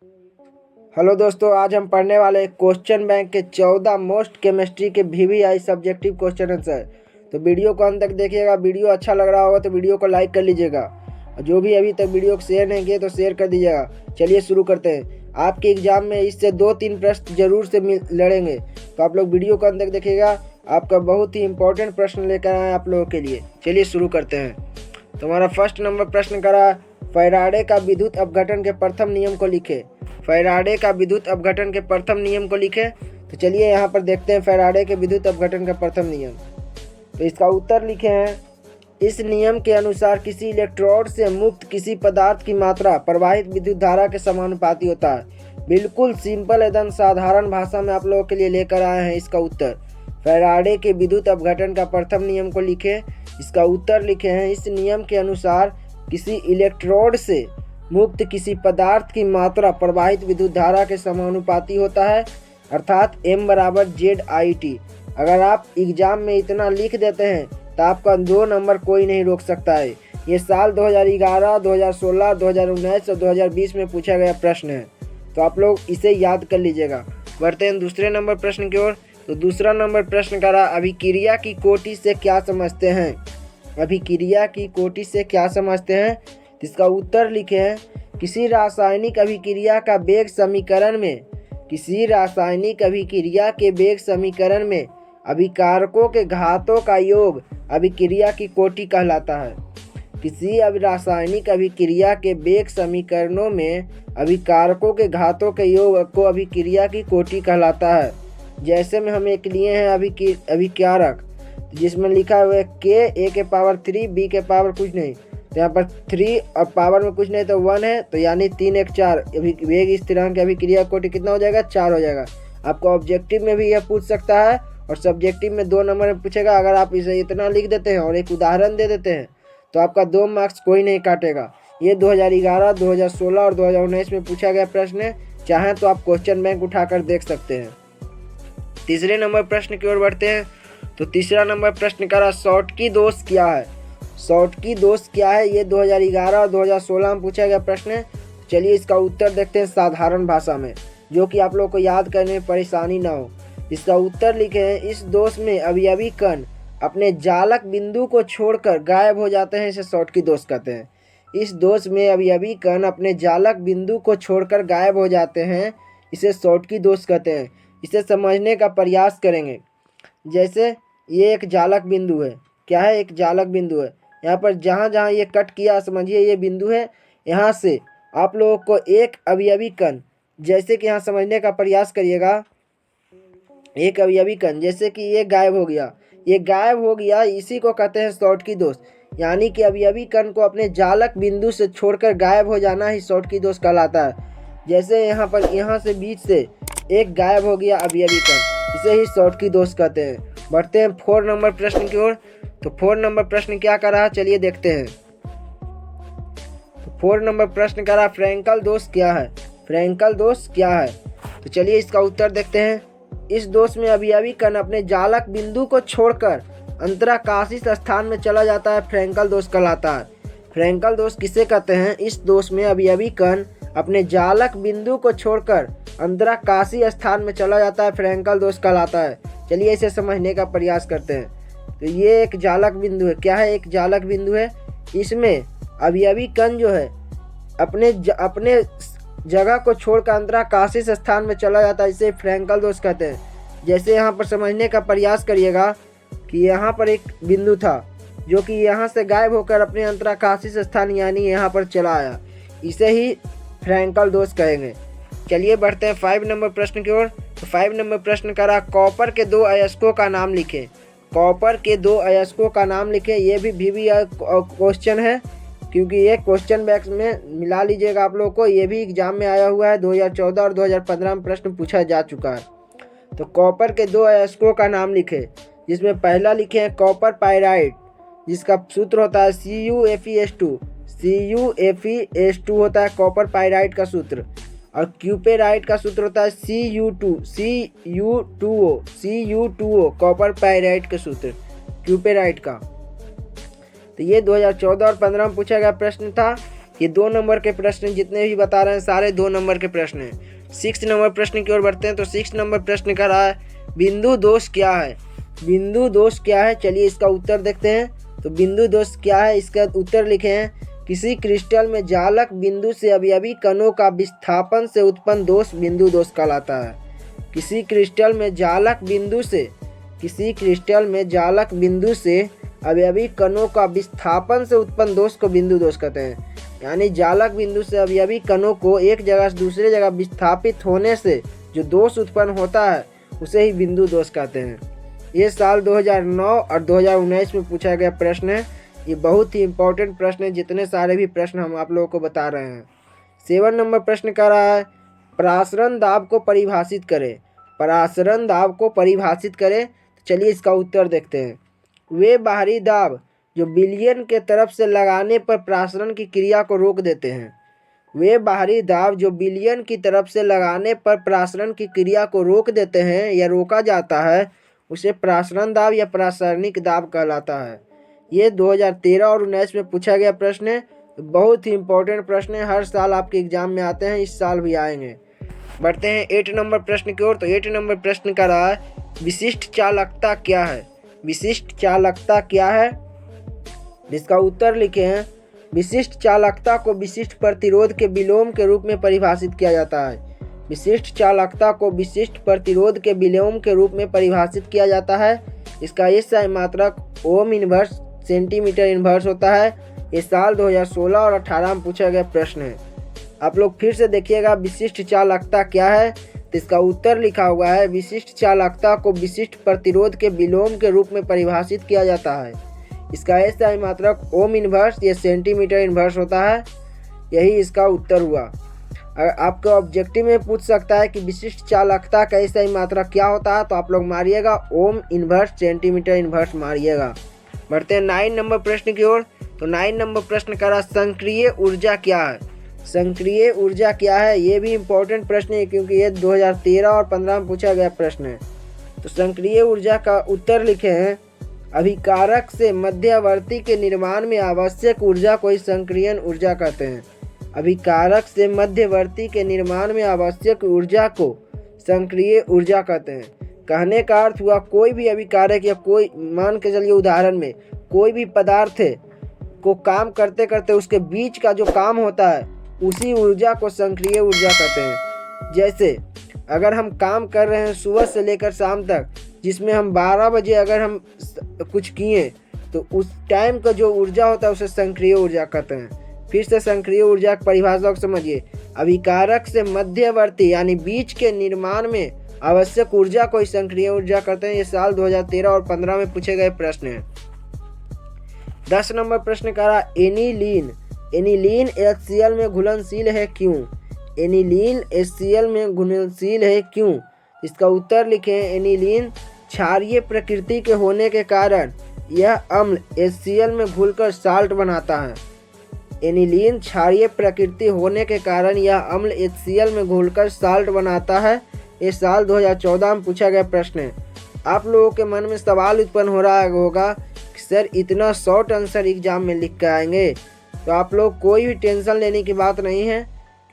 Hello दोस्तों, आज हम पढ़ने वाले हैं क्वेश्चन बैंक के 14 मोस्ट केमिस्ट्री के VVI सब्जेक्टिव क्वेश्चन आंसर। तो वीडियो को अंत तक देखिएगा। वीडियो अच्छा लग रहा होगा तो वीडियो को लाइक कर लीजिएगा, और जो भी अभी तक वीडियो को शेयर नहीं किए तो शेयर कर दीजिएगा। चलिए शुरू करते हैं। आपके एग्जाम में इससे 2-3 प्रश्न जरूर से लड़ेंगे, तो आप लोग वीडियो को अंत तक देखिएगा। आपका बहुत ही इंपॉर्टेंट प्रश्न लेकर आए आप लोगों के लिए। चलिए शुरू करते हैं। तो हमारा फर्स्ट नंबर प्रश्न करा, फैराडे का विद्युत अपघटन के प्रथम नियम को लिखे। फैराडे का विद्युत अपघटन के प्रथम नियम को लिखे। तो चलिए यहाँ पर देखते हैं फैराडे के विद्युत अपघटन का प्रथम नियम। तो इसका उत्तर लिखे हैं, इस नियम के अनुसार किसी इलेक्ट्रोड से मुक्त किसी पदार्थ की मात्रा प्रवाहित विद्युत धारा के समानुपाती होता है। बिल्कुल सिंपल एकदम साधारण भाषा में आप लोगों के लिए लेकर आए हैं इसका उत्तर। फैराडे के विद्युत अपघटन का प्रथम नियम को लिखे। इसका उत्तर लिखे हैं, इस नियम के अनुसार किसी इलेक्ट्रोड से मुक्त किसी पदार्थ की मात्रा प्रवाहित विद्युत धारा के समानुपाती होता है, अर्थात M = ZIT। अगर आप एग्जाम में इतना लिख देते हैं तो आपका 2 नंबर कोई नहीं रोक सकता है। ये साल 2011, 2016, 2019 और 2020 में पूछा गया प्रश्न है, तो आप लोग इसे याद कर लीजिएगा। बढ़ते हैं दूसरे नंबर प्रश्न की ओर। तो दूसरा नंबर प्रश्न करा, अभिक्रिया की कोटि से क्या समझते हैं। अभिक्रिया की कोटि से क्या समझते हैं। इसका उत्तर लिखे हैं, किसी रासायनिक अभिक्रिया का वेग समीकरण में अभिकारकों के घातों का योग अभिक्रिया की कोटि कहलाता है। किसी रासायनिक अभिक्रिया के वेग समीकरणों में अभिकारकों के घातों के योग को अभिक्रिया की कोटि कहलाता है। जैसे में हम एक लिए हैं अभिकारक, जिसमें लिखा हुआ है K A के पावर 3 B के पावर कुछ नहीं, तो यहाँ पर 3 और पावर में कुछ नहीं तो 1 है, तो यानी 3 1 4 वेग स्थिरांक अभिक्रिया कोटि कितना हो जाएगा, 4 हो जाएगा। आपको ऑब्जेक्टिव में भी यह पूछ सकता है और सब्जेक्टिव में 2 नंबर में पूछेगा। अगर आप इसे इतना लिख देते हैं और एक उदाहरण दे देते हैं तो आपका 2 मार्क्स कोई नहीं काटेगा। ये 2011, 2016 और 2019 में पूछा गया प्रश्न है। चाहें तो आप क्वेश्चन बैंक उठाकर देख सकते हैं। तीसरे नंबर प्रश्न की ओर बढ़ते हैं। तो तीसरा नंबर प्रश्न करा, शॉटकी दोष क्या है। शॉटकी दोष क्या है, ये 2011 और 2016 में पूछा गया प्रश्न है। चलिए इसका उत्तर देखते हैं साधारण भाषा में, जो कि आप लोग को याद करने में परेशानी ना हो। इसका उत्तर लिखे हैं, इस दोष में अवयवी कण अपने जालक बिंदु को छोड़कर गायब हो जाते हैं, इसे शॉटकी दोष कहते हैं। इस दोष में अवयवी कण अपने जालक बिंदु को छोड़कर गायब हो जाते हैं, इसे शॉटकी दोष कहते हैं। इसे समझने का प्रयास करेंगे। जैसे ये एक जालक बिंदु है, क्या है, एक जालक बिंदु है। यहाँ पर जहाँ जहाँ ये कट किया, समझिए ये बिंदु है। यहाँ से आप लोगों को एक अवयवी कण, जैसे कि यहाँ समझने का प्रयास करिएगा, एक अवयवी कण जैसे कि ये गायब हो गया, इसी को कहते हैं शॉटकी दोष। यानी कि अवयवी कण को अपने जालक बिंदु से छोड़कर गायब हो जाना ही शॉटकी दोष कहलाता है। जैसे यहाँ से बीच से एक गायब हो गया अवयवी कण, इसे ही शॉटकी दोष कहते हैं। बढ़ते हैं 4 नंबर प्रश्न की ओर। तो 4 नंबर प्रश्न क्या कर रहा है, चलिए देखते हैं। तो 4 नंबर प्रश्न कर रहा, फ्रैंकल दोष क्या है। फ्रैंकल दोष क्या है, तो चलिए इसका उत्तर देखते हैं। इस दोष में अवयवी कण अपने जालक बिंदु को छोड़कर अंतराकाशीय स्थान में चला जाता है, फ्रैंकल दोष कहलाता है। फ्रैंकल दोष किसे कहते हैं, इस दोष में अवयवी कण अपने जालक बिंदु को छोड़कर अंतराकाशीय स्थान में चला जाता है, फ्रैंकल दोष कहलाता है। चलिए इसे समझने का प्रयास करते हैं। तो ये एक जालक बिंदु है, क्या है, एक जालक बिंदु है। इसमें अवयवी कण जो है अपने जगह को छोड़कर अंतराकाशीय स्थान में चला जाता है, इसे फ्रैंकल दोष कहते हैं। जैसे यहाँ पर समझने का प्रयास करिएगा कि यहाँ पर एक बिंदु था जो कि यहाँ से गायब होकर अपने अंतराकाशीय स्थान यानी यहाँ पर चला आया, इसे ही फ्रैंकल दोष कहेंगे। चलिए बढ़ते हैं 5 नंबर प्रश्न की ओर। तो 5 नंबर प्रश्न करा, कॉपर के 2 अयस्कों का नाम लिखें। कॉपर के 2 अयस्कों का नाम लिखें। ये भी VVI क्वेश्चन है, क्योंकि ये क्वेश्चन बैंक में मिला लीजिएगा आप लोगों को। ये भी एग्जाम में आया हुआ है, 2014 और 2015 में प्रश्न पूछा जा चुका है। तो कॉपर के 2 अयस्कों का नाम लिखे, जिसमें पहला लिखे हैं कॉपर पाइराइड, जिसका सूत्र होता है CuFeS2। CuFeS2 होता है कॉपर पाइराइड का सूत्र। और क्यूपेराइट का सूत्र होता है Cu2O कॉपर पाइराइट का सूत्र क्यूपेराइट का। तो ये 2014 और 15 में पूछा गया प्रश्न था। ये 2 नंबर के प्रश्न जितने भी बता रहे हैं सारे 2 नंबर के प्रश्न हैं। 6 नंबर प्रश्न की ओर बढ़ते हैं। तो 6 नंबर प्रश्न कर रहा है बिंदु दोष क्या है। बिंदु दोष क्या है, चलिए इसका उत्तर देखते हैं। तो बिंदु दोष क्या है, इसका उत्तर लिखे हैं किसी क्रिस्टल में जालक बिंदु से अवयवी कणों का विस्थापन से उत्पन्न दोष बिंदु दोष कहलाता है। किसी क्रिस्टल में जालक बिंदु से अवयवी कणों का विस्थापन से उत्पन्न दोष को बिंदु दोष कहते हैं। यानी जालक बिंदु से अवयवी कणों को एक जगह से दूसरी जगह विस्थापित होने से जो दोष उत्पन्न होता है उसे ही बिंदु दोष कहते हैं। ये साल 2009 और 2019 में पूछा गया प्रश्न है। ये बहुत ही इंपॉर्टेंट प्रश्न है, जितने सारे भी प्रश्न हम आप लोगों को बता रहे हैं। 7 नंबर प्रश्न कर रहा है परासरण दाब को परिभाषित करें। परासरण दाब को परिभाषित करें, तो चलिए इसका उत्तर देखते हैं। वे बाहरी दाब जो विलयन के तरफ से लगाने पर परासरण की क्रिया को रोक देते हैं। वे बाहरी दाब जो विलयन की तरफ से लगाने पर परासरण की क्रिया को रोक देते हैं या रोका जाता है उसे परासरण दाब या परासरणिक दाब कहलाता है। ये 2013 और 19 में पूछा गया प्रश्न है। बहुत ही इंपॉर्टेंट प्रश्न है, हर साल आपके एग्जाम में आते हैं, इस साल भी आएंगे। बढ़ते हैं 8 नंबर प्रश्न की ओर। तो 8 नंबर प्रश्न का रहा है विशिष्ट चालकता क्या है। विशिष्ट चालकता क्या है, जिसका उत्तर लिखे हैं विशिष्ट चालकता को विशिष्ट प्रतिरोध के विलोम के रूप में परिभाषित किया जाता है। विशिष्ट चालकता को विशिष्ट प्रतिरोध के विलोम के रूप में परिभाषित किया जाता है। इसका SI मात्रक ओम इनवर्स सेंटीमीटर इनवर्स होता है। ये साल 2016 और 18 में पूछा गया प्रश्न है। आप लोग फिर से देखिएगा विशिष्ट चालकता क्या है। तो इसका उत्तर लिखा हुआ है विशिष्ट चालकता को विशिष्ट प्रतिरोध के विलोम के रूप में परिभाषित किया जाता है। इसका SI मात्रक ओम इनवर्स या सेंटीमीटर इनवर्स होता है। यही इसका उत्तर हुआ। अगर आपको ऑब्जेक्टिव में पूछ सकता है कि विशिष्ट चालकता का SI मात्रक क्या होता है, तो आप लोग मारिएगा ओम इनवर्स सेंटीमीटर इनवर्स मारिएगा। बढ़ते हैं 9 नंबर प्रश्न की ओर। तो 9 नंबर प्रश्न का सक्रिय ऊर्जा क्या है। सक्रिय ऊर्जा क्या है, ये भी इम्पोर्टेंट प्रश्न है क्योंकि ये 2013 और 15 में पूछा गया प्रश्न है। तो सक्रिय ऊर्जा का उत्तर लिखे हैं अभिकारक से मध्यवर्ती के निर्माण में आवश्यक ऊर्जा को सक्रियण ऊर्जा कहते हैं। अभिकारक से मध्यवर्ती के निर्माण में आवश्यक ऊर्जा को सक्रिय ऊर्जा कहते हैं। कहने का अर्थ हुआ कोई भी अभिकारक या कोई, मान के चलिए उदाहरण में कोई भी पदार्थ को काम करते करते उसके बीच का जो काम होता है उसी ऊर्जा को सक्रिय ऊर्जा कहते हैं। जैसे अगर हम काम कर रहे हैं सुबह से लेकर शाम तक, जिसमें हम 12 बजे अगर हम कुछ किए तो उस टाइम का जो ऊर्जा होता है उसे सक्रिय ऊर्जा कहते हैं। फिर से सक्रिय ऊर्जा की परिभाषा को समझिए। अभिकारक से मध्यवर्ती यानी बीच के निर्माण में आवश्यक ऊर्जा को सक्रिय ऊर्जा कहते हैं। ये साल 2013 और 15 में पूछे गए प्रश्न हैं। 10 नंबर प्रश्न का रहा एनिलीन। एनिलीन HCl में घुलनशील है क्यों। एनिलीन HCl में घुलनशील है क्यों, इसका उत्तर लिखें एनिलीन क्षारीय प्रकृति के होने के कारण यह अम्ल HCl में घुलकर साल्ट बनाता है। एनिलीन क्षारीय प्रकृति होने के कारण यह अम्ल HCl में घुलकर साल्ट बनाता है। ये साल 2014 में पूछा गया प्रश्न है। आप लोगों के मन में सवाल उत्पन्न हो रहा होगा कि सर इतना शॉर्ट आंसर एग्जाम में लिख कर आएंगे। तो आप लोग कोई भी टेंशन लेने की बात नहीं है,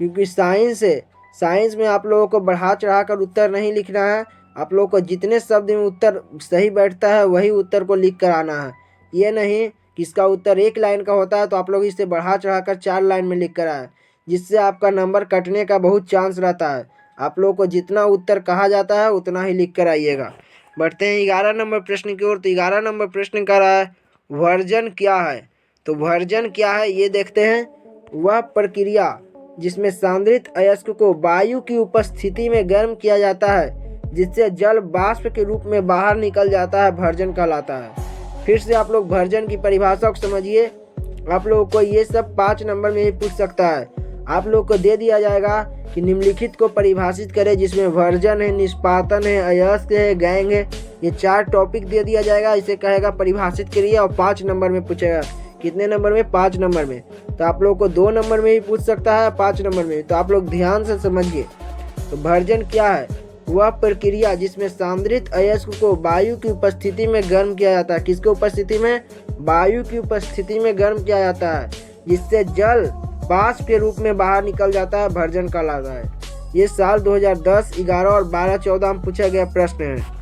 क्योंकि साइंस में आप लोगों को बढ़ा चढ़ा कर उत्तर नहीं लिखना है। आप लोगों को जितने शब्द में उत्तर सही बैठता है वही उत्तर को लिख कर आना है। ये नहीं कि इसका उत्तर 1 लाइन का होता है तो आप लोग इसे बढ़ा चढ़ा कर 4 लाइन में लिख कर आए, जिससे आपका नंबर कटने का बहुत चांस रहता है। आप लोगों को जितना उत्तर कहा जाता है उतना ही लिख कर आइएगा। बढ़ते हैं 11 नंबर प्रश्न की ओर। तो 11 नंबर प्रश्न का रहा है वर्जन क्या है। तो वर्जन क्या है ये देखते हैं। वह प्रक्रिया जिसमें सांद्रित अयस्क को वायु की उपस्थिति में गर्म किया जाता है जिससे जल वाष्प के रूप में बाहर निकल जाता है, भर्जन कहलाता है। फिर से आप लोग भर्जन की परिभाषा को समझिए। आप लोगों को ये सब 5 नंबर में भी पूछ सकता है। आप लोग को दे दिया जाएगा कि निम्नलिखित को परिभाषित करें, जिसमें वर्जन है, निष्पादन है, अयस्क है, गैंग है। ये 4 टॉपिक दे दिया जाएगा। इसे कहेगा परिभाषित करिए और 5 नंबर में पूछेगा। कितने नंबर में? 5 नंबर में। तो आप लोग को 2 नंबर में भी पूछ सकता है, 5 नंबर में। तो आप लोग ध्यान से समझिए। तो भर्जन क्या है? वह प्रक्रिया जिसमें सांद्रित अयस्क को वायु की उपस्थिति में गर्म किया जाता है। किसके उपस्थिति में? वायु की उपस्थिति में गर्म किया जाता है, जिससे जल वाष्प के रूप में बाहर निकल जाता है, भर्जन कहलाता है। ये साल 2010, 11 और 12, 14 में पूछा गया प्रश्न है।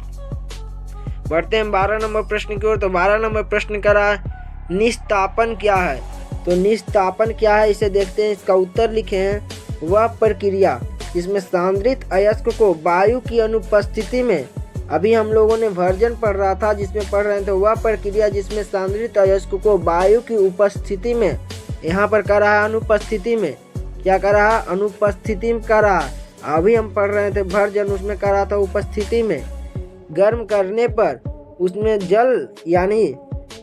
बढ़ते हैं 12 नंबर प्रश्न की ओर। तो 12 नंबर प्रश्न का रहा है निस्तापन क्या है। तो निस्तापन क्या है इसे देखते हैं। इसका उत्तर लिखे हैं वह प्रक्रिया जिसमें सांद्रित अयस्क को वायु की अनुपस्थिति में, अभी हम लोगों ने वर्जन पढ़ रहा था जिसमें पढ़ रहे थे, वह प्रक्रिया जिसमें सांद्रित अयस्क को वायु की उपस्थिति में, यहाँ पर कर रहा है अनुपस्थिति में, क्या कर रहा है अनुपस्थिति में कर रहा है। अभी हम पढ़ रहे थे वर्जन, उसमें कर रहा था उपस्थिति में, गर्म करने पर उसमें जल यानी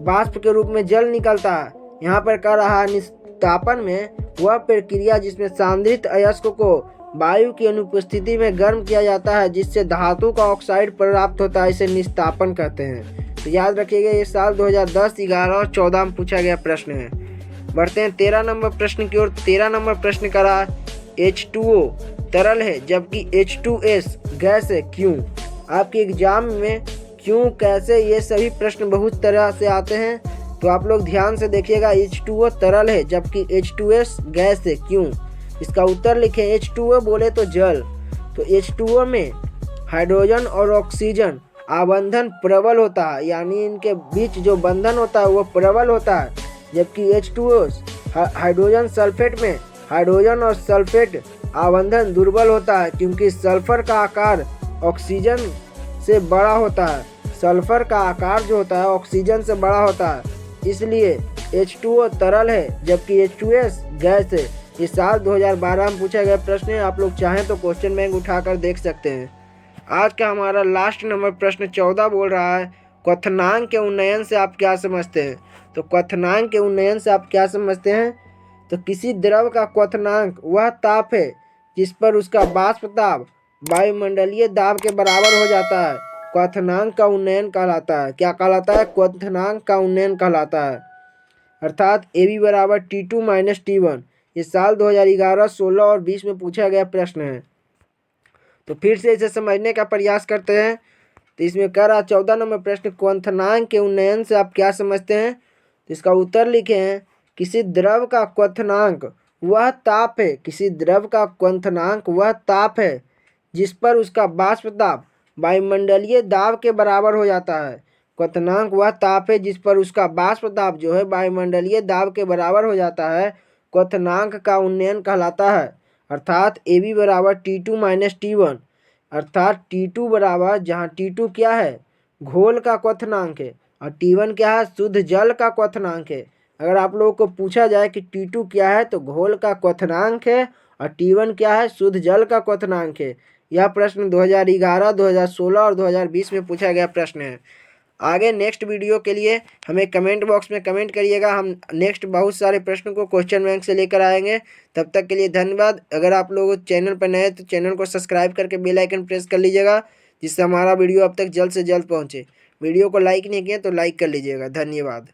वाष्प के रूप में जल निकलता है। यहाँ पर कर रहा है निस्तापन में वह प्रक्रिया जिसमें सांद्रित अयस्क को वायु की अनुपस्थिति में गर्म किया जाता है जिससे धातु का ऑक्साइड प्राप्त होता है, इसे निस्तापन कहते हैं। तो याद रखिएगा ये साल 2010, 11 और 14 में पूछा गया प्रश्न है। बढ़ते हैं 13 नंबर प्रश्न की ओर। 13 नंबर प्रश्न का रहा H2O तरल है जबकि H2S गैस है, क्यों। आपके एग्जाम में क्यों, कैसे, ये सभी प्रश्न बहुत तरह से आते हैं, तो आप लोग ध्यान से देखिएगा। H2O तरल है जबकि H2S गैस है, क्यों। इसका उत्तर लिखें। H2O बोले तो जल, तो H2O में हाइड्रोजन और ऑक्सीजन आबंधन प्रबल होता है, यानी इनके बीच जो बंधन होता है वो प्रबल होता है, जबकि H2O हाइड्रोजन सल्फेट में हाइड्रोजन और सल्फेट आबंधन दुर्बल होता है, क्योंकि सल्फर का आकार ऑक्सीजन से बड़ा होता है। सल्फर का आकार जो होता है ऑक्सीजन से बड़ा होता है, इसलिए H2O तरल है जबकि H2S गैस है। ये साल 2012 में पूछा गया प्रश्न है। आप लोग चाहें तो क्वेश्चन बैंक उठाकर देख सकते हैं। आज का हमारा लास्ट नंबर प्रश्न 14 बोल रहा है क्वथनांक के उन्नयन से आप क्या समझते हैं। तो क्वथनांक के उन्नयन से आप क्या समझते हैं। तो किसी द्रव का क्वथनांक वह ताप है जिस पर उसका वाष्प दाब वायुमंडलीय दाब के बराबर हो जाता है, क्वथनांक का उन्नयन कहलाता है। क्या कहलाता है, क्वथनांक का उन्नयन कहलाता है। अर्थात AB बराबर T2 माइनस T1। ये साल 2011, 16 और 20 में पूछा गया प्रश्न है। तो फिर से इसे समझने का प्रयास करते हैं। तो इसमें कह रहा 14 नंबर प्रश्न क्वथनांक के उन्नयन से आप क्या समझते हैं। तो इसका उत्तर लिखे हैं किसी द्रव का क्वथनांक वह ताप है, किसी द्रव का क्वथनांक वह ताप है जिस पर उसका वाष्प दाब वायुमंडलीय दाब के बराबर हो जाता है। क्वथनांक वह ताप है जिस पर उसका वाष्प दाब जो है वायुमंडलीय दाब के बराबर हो जाता है, क्वथनांक का उन्नयन कहलाता है। अर्थात AB बराबर T2 माइनस T1। अर्थात T2 बराबर, जहाँ T2 क्या है घोल का क्वथनांक है और T1 क्या है शुद्ध जल का क्वथनांक है। अगर आप लोगों को पूछा जाए कि T2 क्या है तो घोल का क्वथनांक है और T1 क्या है शुद्ध जल का क्वथनांक है। यह प्रश्न 2011, 2016 और 2020 में पूछा गया प्रश्न है। आगे नेक्स्ट वीडियो के लिए हमें कमेंट बॉक्स में कमेंट करिएगा, हम नेक्स्ट बहुत सारे प्रश्नों को क्वेश्चन बैंक से लेकर आएंगे। तब तक के लिए धन्यवाद। अगर आप लोग चैनल पर नए हैं तो चैनल को सब्सक्राइब करके बेल आइकन प्रेस कर लीजिएगा, जिससे हमारा वीडियो अब तक जल्द से जल्द पहुँचे। वीडियो को लाइक नहीं किए तो लाइक कर लीजिएगा। धन्यवाद।